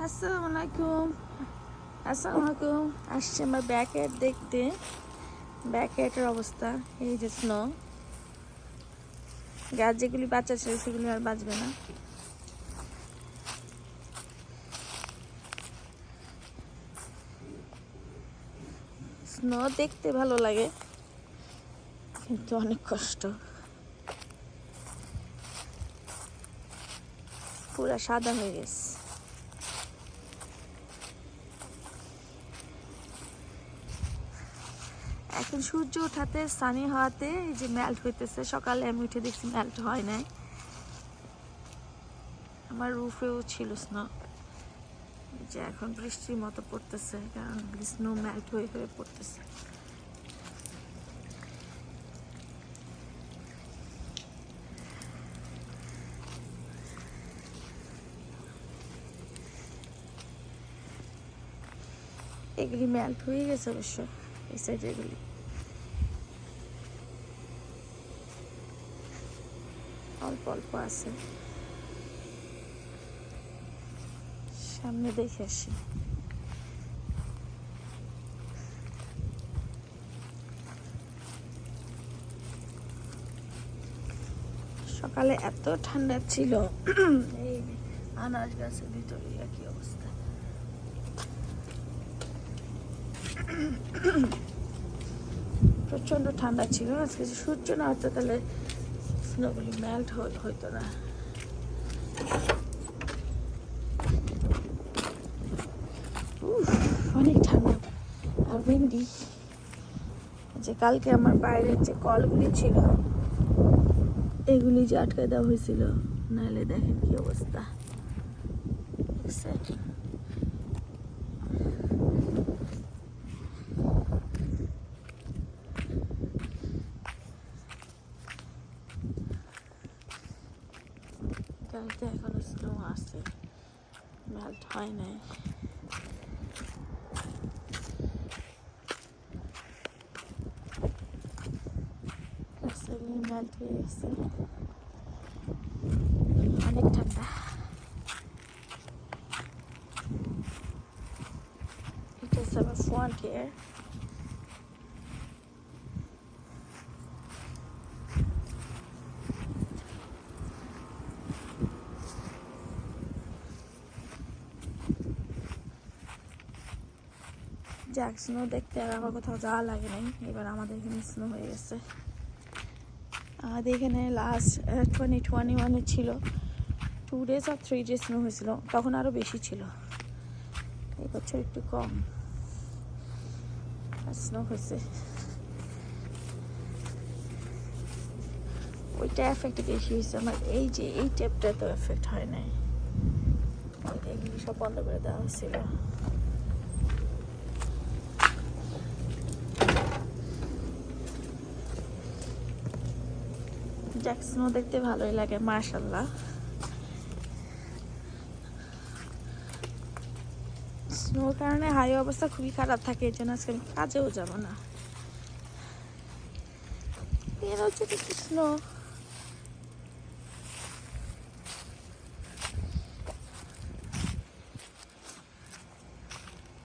আসসালামু আলাইকুম। আসছে আমার ব্যাকয়ার্ড দেখতে। ব্যাকয়ার্ডের অবস্থা এই যে স্নো। গাছ যেগুলি বাচ্চা ছিল সেগুলি আর বাঁচবে না। স্নো দেখতে ভালো লাগে কিন্তু অনেক কষ্ট। পুরা সাদা হয়ে গেছে। এখন সূর্য ওঠাতে সানি হওয়াতে এই যে মেল্ট হইতেছে। সকালে আমি উঠে দেখছি মেল্ট হয় নাই। আমার রুফেও ছিল স্নো, যে এখন বৃষ্টির মতো পড়তেছে কারণ স্নো মেল্ট হয়ে হয়ে পড়তেছে। এগুলি মেল্ট হয়ে গেছে অবশ্য, এই সাইডে এগুলি অল্প অল্প আছে। সামনে দেখে আসি। সকালে এত ঠান্ডা ছিল, এই আনারস গাছের ভিতরে একই অবস্থা। প্রচন্ড ঠান্ডা ছিল। আজকে যে সূর্য না হতো তাহলে স্নোগুলি মেল্ট হইতো না। অনেক ঠান্ডা আর উইন্ডি। যে কালকে আমার বাইরের যে কলগুলি ছিল এগুলি যে আটকে দেওয়া হয়েছিল, নাহলে দেখেন কি অবস্থা। গাড়িতে এখনো স্নো আছে, মেল্ট হয় নাই। মেল্ট হয়ে গেছে, অনেক ঠান্ডা। এটা হচ্ছে আমার ফ্রন্টিয়ার। যাক, স্নো দেখতে আর আমার কোথাও যাওয়া লাগে নাই। এবার আমাদের এখানে স্নো হয়ে গেছে। আমাদের এখানে লাস্ট 2021 ছিল 2 days or 3 days স্নো হয়েছিল, তখন আরও বেশি ছিল। এই বছর একটু কম স্নো হয়েছে। ওইটা এফেক্ট বেশি হয়েছে আমার, এই যে এই টেপটা তো এফেক্ট হয় নাই। এগুলি সব বন্ধ করে দেওয়া হয়েছিল। যাক, স্নো দেখতে ভালোই লাগে মাশাআল্লাহ। স্নোর কারণে হাই অবস্থা খুবই খারাপ থাকে, এই জন্য আজকে আমি কাজেও যাব না। এর হচ্ছে স্নো।